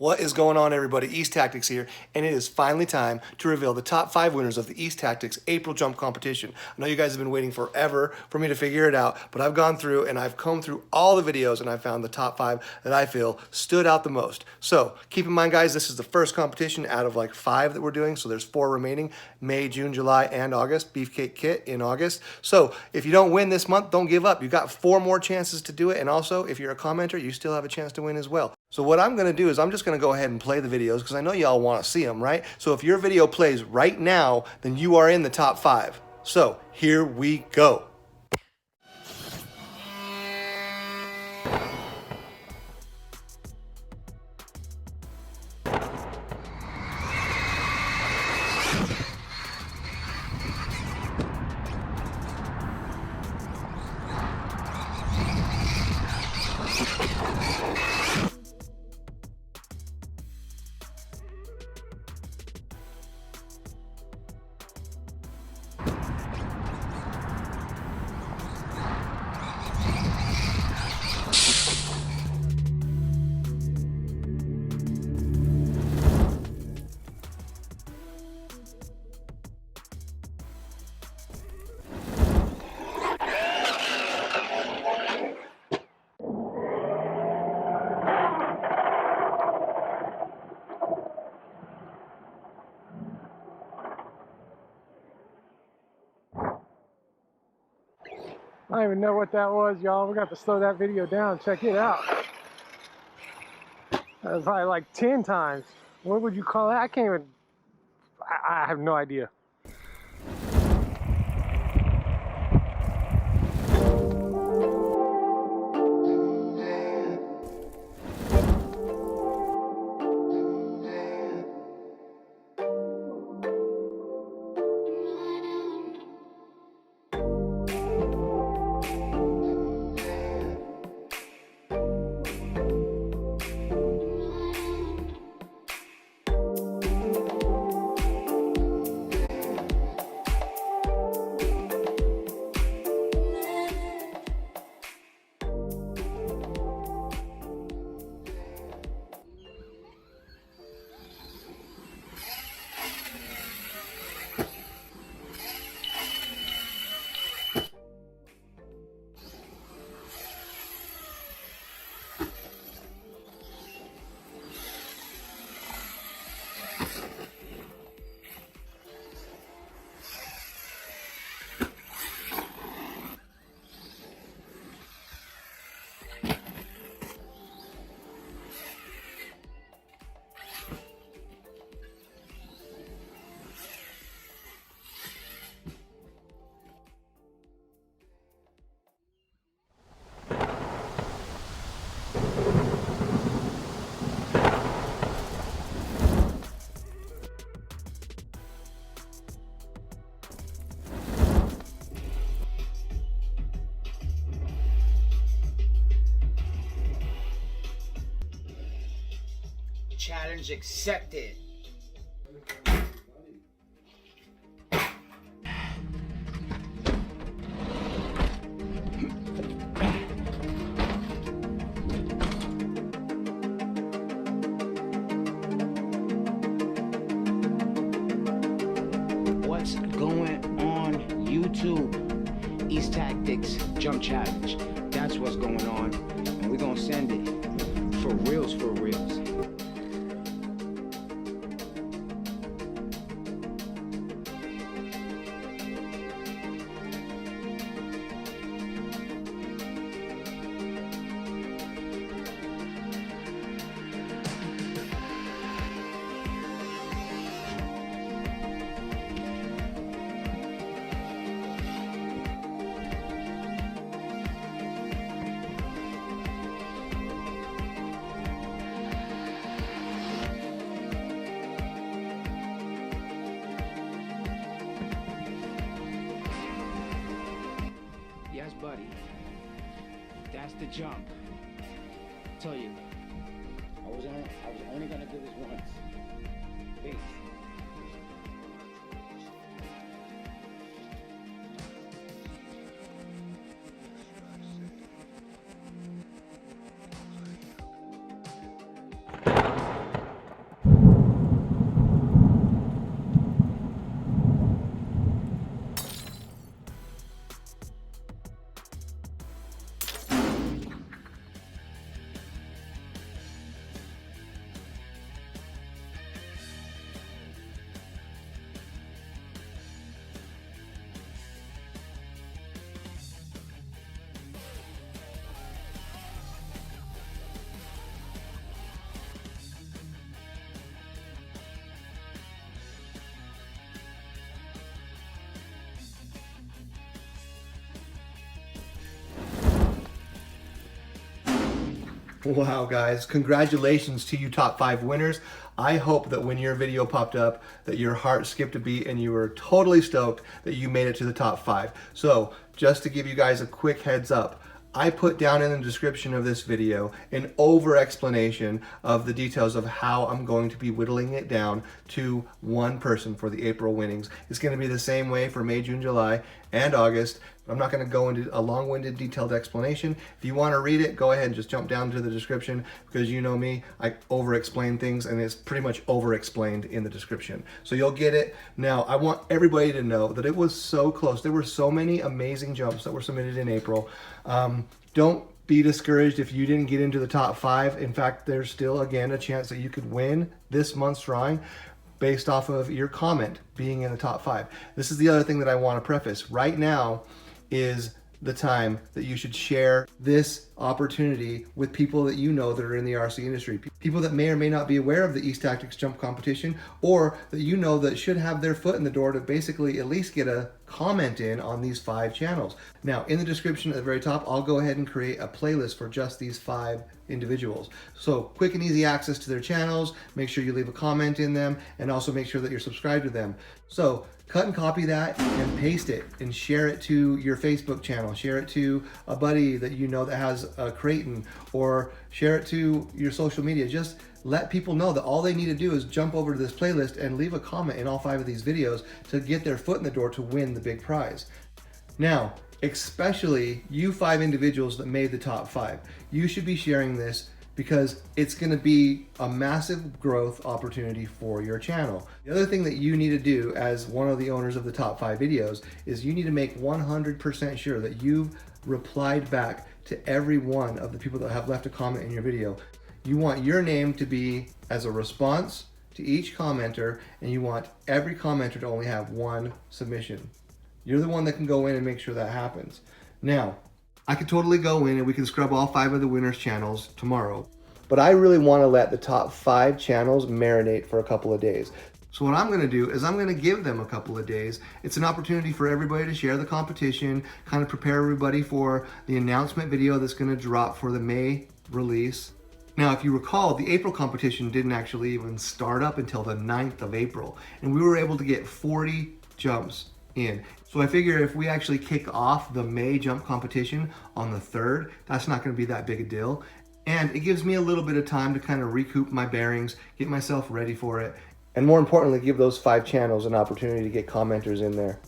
What is going on, everybody? East Tactics here, and it is finally time to reveal the top 5 winners of the East Tactics April Jump competition. I know you guys have been waiting forever for me to figure it out, but I've gone through and I've combed through all the videos and I found the top 5 that I feel stood out the most. So keep in mind, guys, this is the first competition out of like 5 that we're doing, so there's 4 remaining: May, June, July, and August. Beefcake Kit in August. So if you don't win this month, don't give up. You got 4 more chances to do it, and also if you're a commenter, you still have a chance to win as well. So what I'm going to do is I'm just going to go ahead and play the videos because I know y'all want to see them, right? So if your video plays right now, then you are in the top 5. So here we go. I don't even know what that was, y'all. We're going to have to slow that video down. Check it out. That was probably like 10 times. What would you call that? I can't even... I have no idea. Challenge accepted. What's going on YouTube? East Tactics Jump Challenge. That's what's going on. And we're gonna send it for reals, for reals. Yes, buddy. That's the jump. I tell you, I was only gonna do this once. Peace. Wow, guys, congratulations to you top 5 winners. I hope that when your video popped up that your heart skipped a beat and you were totally stoked that you made it to the top 5. So just to give you guys a quick heads up, I put down in the description of this video an over explanation of the details of how I'm going to be whittling it down to one person for the April winnings. It's going to be the same way for May, June, July, and August. I'm not going to go into a long-winded detailed explanation. If you want to read it, go ahead and just jump down to the description, because you know me, I over-explain things and it's pretty much over-explained in the description. So you'll get it. Now, I want everybody to know that it was so close. There were so many amazing jumps that were submitted in April. Don't be discouraged if you didn't get into the top 5. In fact, there's still, again, a chance that you could win this month's drawing based off of your comment being in the top 5. This is the other thing that I want to preface. Right now is the time that you should share this opportunity with people that you know that are in the RC industry. People that may or may not be aware of the East Tactics Jump Competition, or that you know that should have their foot in the door to basically at least get a comment in on these 5 channels. Now, in the description at the very top, I'll go ahead and create a playlist for just these 5 individuals. So quick and easy access to their channels. Make sure you leave a comment in them, and also make sure that you're subscribed to them. So cut and copy that and paste it and share it to your Facebook channel. Share it to a buddy that you know that has a Creighton, or share it to your social media. Just let people know that all they need to do is jump over to this playlist and leave a comment in all 5 of these videos to get their foot in the door to win the big prize. Now, especially you 5 individuals that made the top 5, you should be sharing this, because it's going to be a massive growth opportunity for your channel. The other thing that you need to do as one of the owners of the top 5 videos is you need to make 100% sure that you've replied back to every one of the people that have left a comment in your video. You want your name to be as a response to each commenter, and you want every commenter to only have 1 submission. You're the one that can go in and make sure that happens. Now, I could totally go in and we can scrub all 5 of the winners' channels tomorrow, but I really want to let the top 5 channels marinate for a couple of days. So what I'm going to do is I'm going to give them a couple of days. It's an opportunity for everybody to share the competition, kind of prepare everybody for the announcement video that's going to drop for the May release. Now, if you recall, the April competition didn't actually even start up until the 9th of April, and we were able to get 40 jumps in. So I figure if we actually kick off the May jump competition on the 3rd, that's not going to be that big a deal. And it gives me a little bit of time to kind of recoup my bearings, get myself ready for it, and more importantly, give those 5 channels an opportunity to get commenters in there.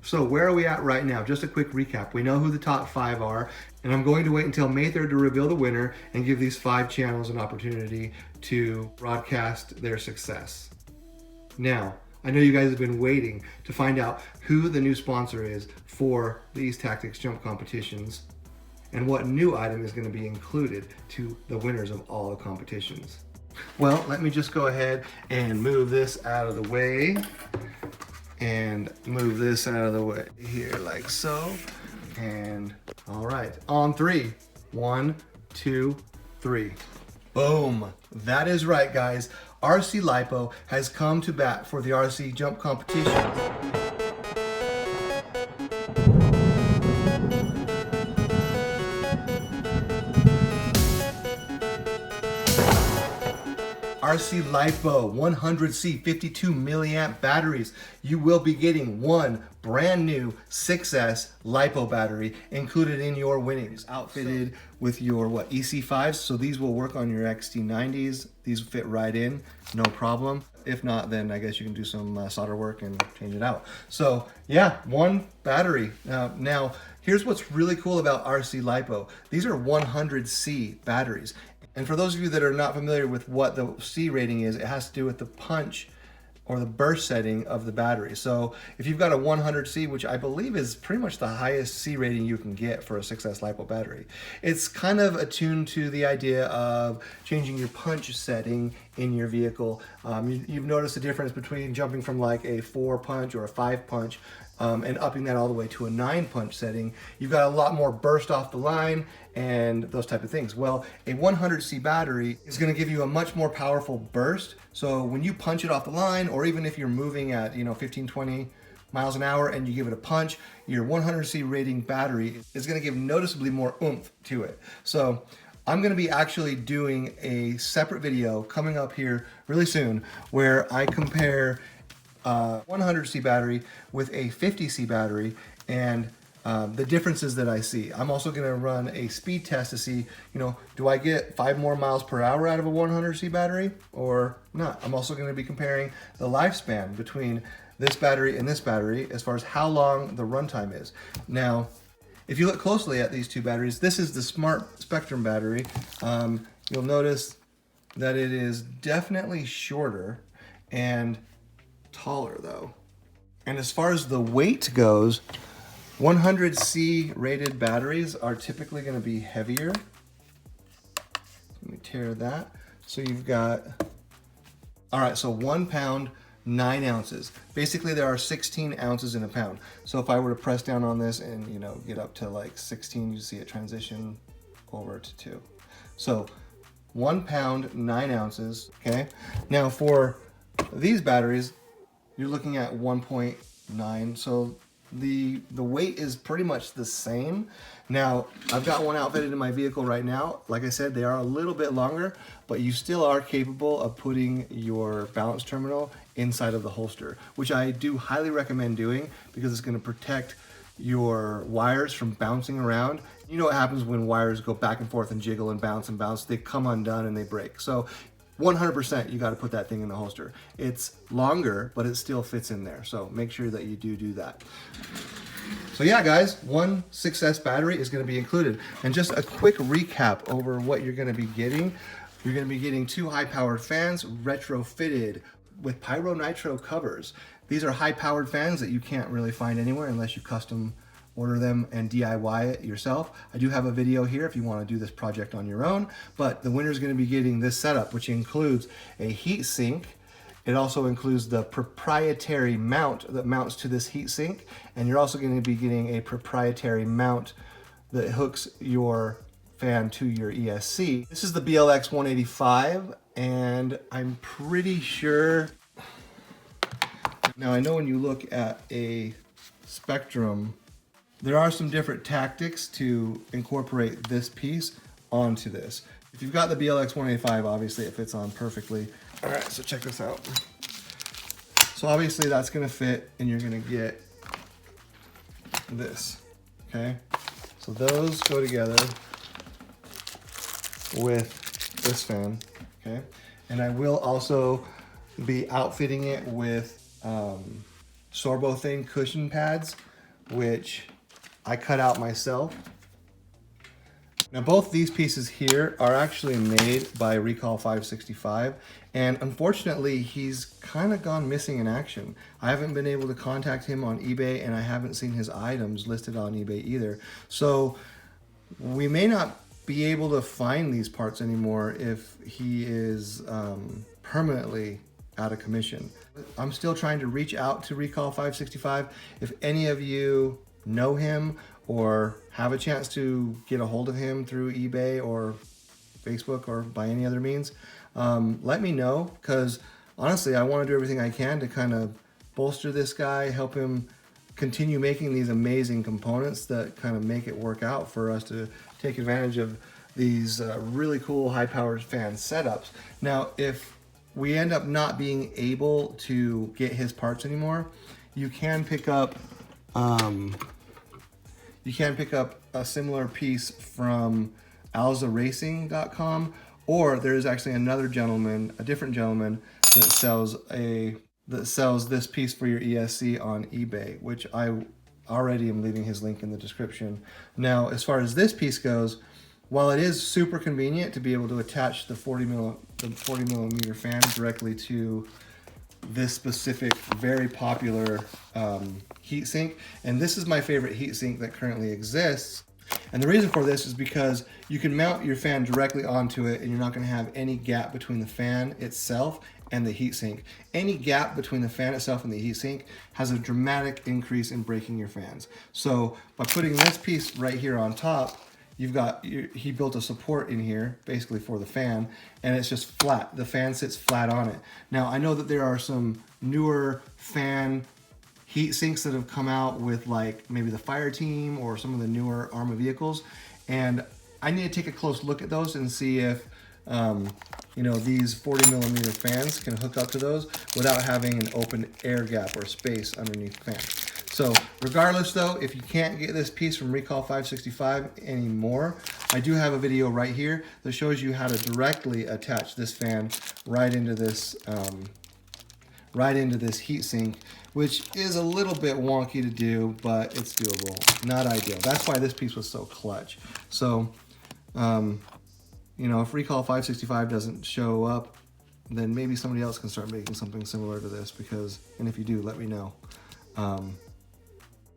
So where are we at right now? Just a quick recap. We know who the top 5 are, and I'm going to wait until May 3rd to reveal the winner and give these 5 channels an opportunity to broadcast their success. Now, I know you guys have been waiting to find out who the new sponsor is for the East Tactics Jump Competitions and what new item is going to be included to the winners of all the competitions. Well, let me just go ahead and move this out of the way and move this out of the way here like so. And all right, on 3. 1, 2, 3. Boom. That is right, guys. RC Lipo has come to bat for the RC jump competition. RC Lipo 100C 52 milliamp batteries. You will be getting 1 brand new 6S Lipo battery included in your winnings, outfitted with your EC5s. So these will work on your XT90s. These fit right in, no problem. If not, then I guess you can do some solder work and change it out. So yeah, 1 battery. Now, here's what's really cool about RC Lipo. These are 100C batteries. And for those of you that are not familiar with what the C rating is, it has to do with the punch or the burst setting of the battery. So if you've got a 100C, which I believe is pretty much the highest C rating you can get for a 6S LiPo battery, it's kind of attuned to the idea of changing your punch setting in your vehicle. You've noticed the difference between jumping from like a 4 punch or a 5 punch and upping that all the way to a 9 punch setting. You've got a lot more burst off the line and those type of things. Well, a 100C battery is going to give you a much more powerful burst. So when you punch it off the line, or even if you're moving at 15, 20 miles an hour and you give it a punch, your 100C rating battery is going to give noticeably more oomph to it. So I'm going to be actually doing a separate video coming up here really soon where I compare 100C battery with a 50C battery and the differences that I see. I'm also going to run a speed test to see, do I get 5 more miles per hour out of a 100C battery or not? I'm also going to be comparing the lifespan between this battery and this battery as far as how long the runtime is. Now, if you look closely at these two batteries, this is the Smart Spectrum battery. You'll notice that it is definitely shorter and taller though. And as far as the weight goes, 100C rated batteries are typically going to be heavier. Let me tear that. So you've got, all right, so 1 pound, 9 ounces. Basically there are 16 ounces in a pound. So if I were to press down on this and get up to like 16, you see it transition over to 2. So 1 pound, 9 ounces, okay? Now for these batteries, you're looking at 1.9, so the weight is pretty much the same. Now, I've got one outfitted in my vehicle right now. Like I said, they are a little bit longer, but you still are capable of putting your balance terminal inside of the holster, which I do highly recommend doing because it's going to protect your wires from bouncing around. You know what happens when wires go back and forth and jiggle and bounce, they come undone and they break. So 100% you got to put that thing in the holster. It's longer, but it still fits in there. So make sure that you do that. So yeah, guys, one 6S battery is going to be included. And just a quick recap over what you're going to be getting. You're going to be getting 2 high-powered fans retrofitted with Pyronitro covers. These are high-powered fans that you can't really find anywhere unless you custom order them and DIY it yourself. I do have a video here if you want to do this project on your own, but the winner's going to be getting this setup, which includes a heat sink. It also includes the proprietary mount that mounts to this heat sink, and you're also going to be getting a proprietary mount that hooks your fan to your ESC. This is the BLX 185, and I'm pretty sure, now I know when you look at a Spectrum, there are some different tactics to incorporate this piece onto this. If you've got the BLX 185, obviously it fits on perfectly. All right, so check this out. So obviously that's gonna fit and you're gonna get this, okay? So those go together with this fan, okay? And I will also be outfitting it with Sorbothane cushion pads, which I cut out myself. Now both these pieces here are actually made by Recall 565, and unfortunately he's kind of gone missing in action. I haven't been able to contact him on eBay, and I haven't seen his items listed on eBay either. So we may not be able to find these parts anymore if he is permanently out of commission. I'm still trying to reach out to Recall 565. If any of you know him or have a chance to get a hold of him through eBay or Facebook or by any other means, let me know, because honestly I want to do everything I can to kind of bolster this guy, help him continue making these amazing components that kind of make it work out for us to take advantage of these really cool high-powered fan setups. Now if we end up not being able to get his parts anymore, you can pick up a similar piece from alzaracing.com, or there's actually another gentleman, a different gentleman that sells this piece for your ESC on eBay, which I already am leaving his link in the description. Now, as far as this piece goes, while it is super convenient to be able to attach the 40 millimeter fan directly to this specific very popular heatsink, and this is my favorite heatsink that currently exists. And the reason for this is because you can mount your fan directly onto it and you're not going to have any gap between the fan itself and the heatsink. Any gap between the fan itself and the heatsink has a dramatic increase in breaking your fans. So by putting this piece right here on top, he built a support in here basically for the fan, and it's just flat. The fan sits flat on it. Now I know that there are some newer fan heat sinks that have come out with like maybe the Fire Team or some of the newer Arma vehicles, and I need to take a close look at those and see if, you know, these 40 millimeter fans can hook up to those without having an open air gap or space underneath the fan. So regardless though, if you can't get this piece from Recall 565 anymore, I do have a video right here that shows you how to directly attach this fan right into this heatsink, which is a little bit wonky to do, but it's doable. Not ideal. That's why this piece was so clutch. So, you know, if Recall 565 doesn't show up, then maybe somebody else can start making something similar to this, because, and if you do, let me know.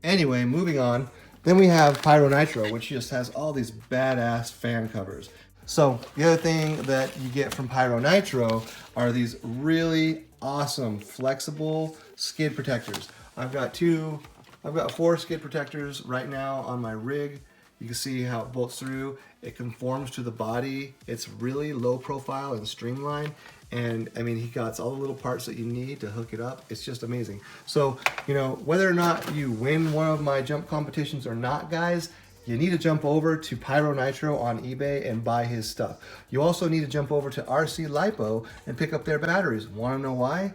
Anyway, moving on. Then we have Pyronitro, which just has all these badass fan covers. So the other thing that you get from Pyronitro are these really awesome flexible skid protectors. I've got 4 skid protectors right now on my rig. You can see how it bolts through. It conforms to the body. It's really low profile and streamlined. And I mean, he got all the little parts that you need to hook it up. It's just amazing. So, you know, whether or not you win one of my jump competitions or not, guys, you need to jump over to Pyronitro on eBay and buy his stuff. You also need to jump over to RC Lipo and pick up their batteries. Want to know why?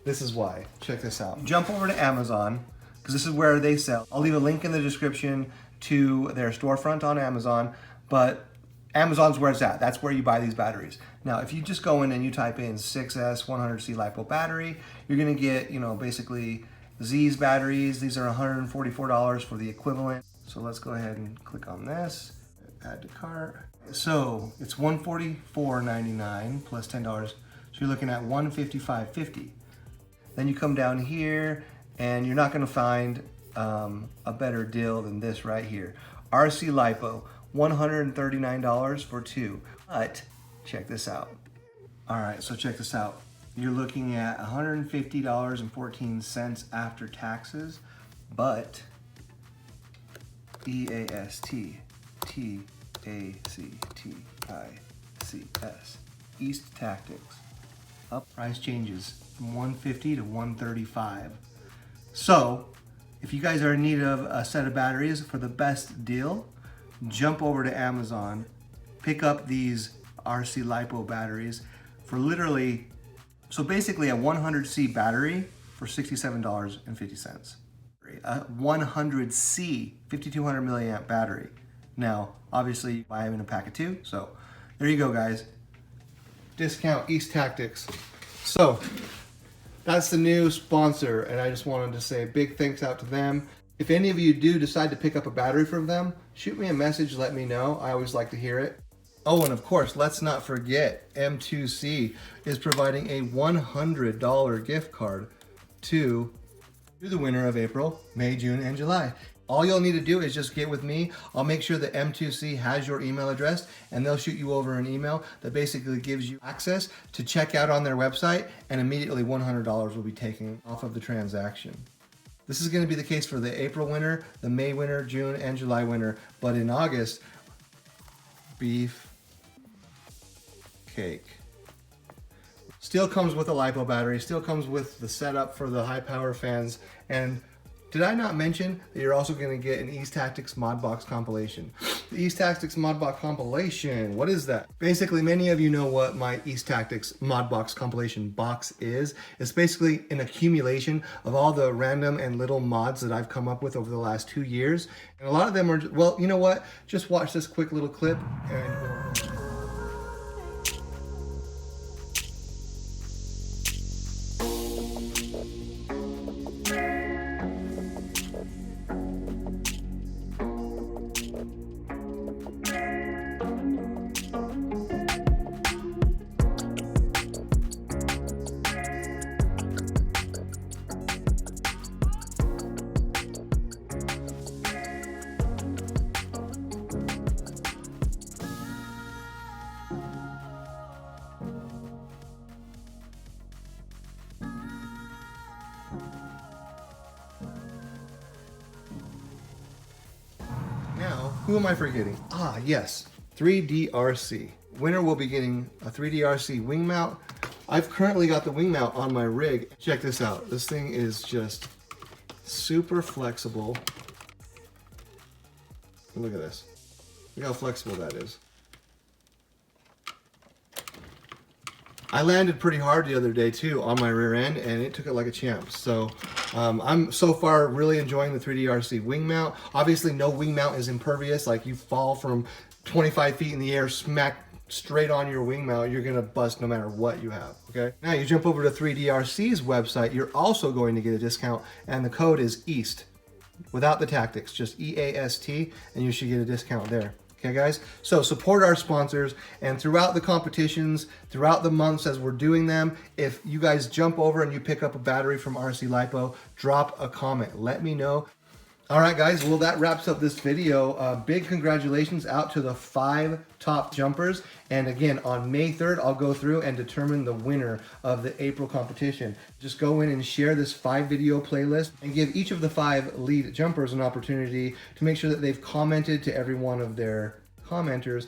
This is why. Check this out. Jump over to Amazon, because this is where they sell. I'll leave a link in the description to their storefront on Amazon, but Amazon's where it's at. That's where you buy these batteries. Now, if you just go in and you type in 6S 100C Lipo battery, you're gonna get, you know, basically Z's batteries. These are $144 for the equivalent. So let's go ahead and click on this, add to cart. So it's $144.99 plus $10. So you're looking at $155.50. Then you come down here and you're not gonna find a better deal than this right here. RC Lipo, $139 for 2. But check this out. All right, so check this out. You're looking at $150.14 after taxes, but EASTTACTICS, East Tactics, up price changes from $150 to $135. So if you guys are in need of a set of batteries for the best deal, jump over to Amazon, pick up these RC Lipo batteries for literally, so basically a 100C battery for $67.50. A 100C 5200 milliamp battery. Now, obviously, you buy them in a pack of 2. So there you go, guys. Discount East Tactics. So that's the new sponsor, and I just wanted to say a big thanks out to them. If any of you do decide to pick up a battery from them, shoot me a message, let me know. I always like to hear it. Oh, and of course, let's not forget, M2C is providing a $100 gift card to the winner of April, May, June, and July. All you'll need to do is just get with me. I'll make sure that M2C has your email address, and they'll shoot you over an email that basically gives you access to check out on their website, and immediately $100 will be taken off of the transaction. This is going to be the case for the April winner, the May winner, June, and July winner, but in August, beef cake. Still comes with a LiPo battery, still comes with the setup for the high power fans, and did I not mention that you're also going to get an East Tactics mod box compilation? The East Tactics mod box compilation, what is that? Basically, many of you know what my East Tactics mod box compilation box is. It's basically an accumulation of all the random and little mods that I've come up with over the last 2 years. And a lot of them are, well, you know what? Just watch this quick little clip and who am I forgetting? Ah, yes, 3DRC. Winner will be getting a 3DRC wing mount. I've currently got the wing mount on my rig. Check this out. This thing is just super flexible. Look at this. Look how flexible that is. I landed pretty hard the other day too on my rear end, and it took it like a champ. So I'm so far really enjoying the 3DRC wing mount. Obviously no wing mount is impervious. Like you fall from 25 feet in the air, smack straight on your wing mount, you're gonna bust no matter what you have, okay? Now you jump over to 3DRC's website, you're also going to get a discount, and the code is EAST, without the tactics, just EAST, and you should get a discount there. Okay, guys? So support our sponsors, and throughout the competitions, throughout the months as we're doing them, if you guys jump over and you pick up a battery from RC Lipo, drop a comment. Let me know. All right, guys, well, that wraps up this video. Big congratulations out to the 5 top jumpers. And again, on May 3rd, I'll go through and determine the winner of the April competition. Just go in and share this 5-video playlist and give each of the 5 lead jumpers an opportunity to make sure that they've commented to every one of their commenters.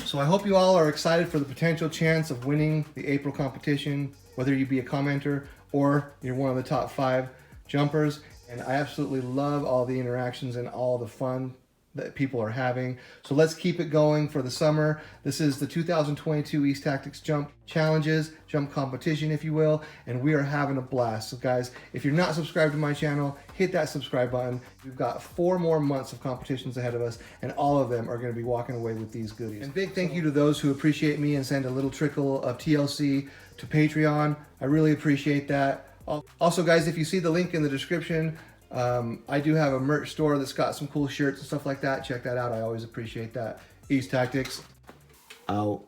So I hope you all are excited for the potential chance of winning the April competition, whether you be a commenter or you're one of the top 5 jumpers. And I absolutely love all the interactions and all the fun that people are having. So let's keep it going for the summer. This is the 2022 East Tactics Jump Challenges, jump competition, if you will, and we are having a blast. So guys, if you're not subscribed to my channel, hit that subscribe button. We've got 4 more months of competitions ahead of us, and all of them are gonna be walking away with these goodies. And big thank you to those who appreciate me and send a little trickle of TLC to Patreon. I really appreciate that. Also, guys, if you see the link in the description, I do have a merch store that's got some cool shirts and stuff like that. Check that out. I always appreciate that. East Tactics out.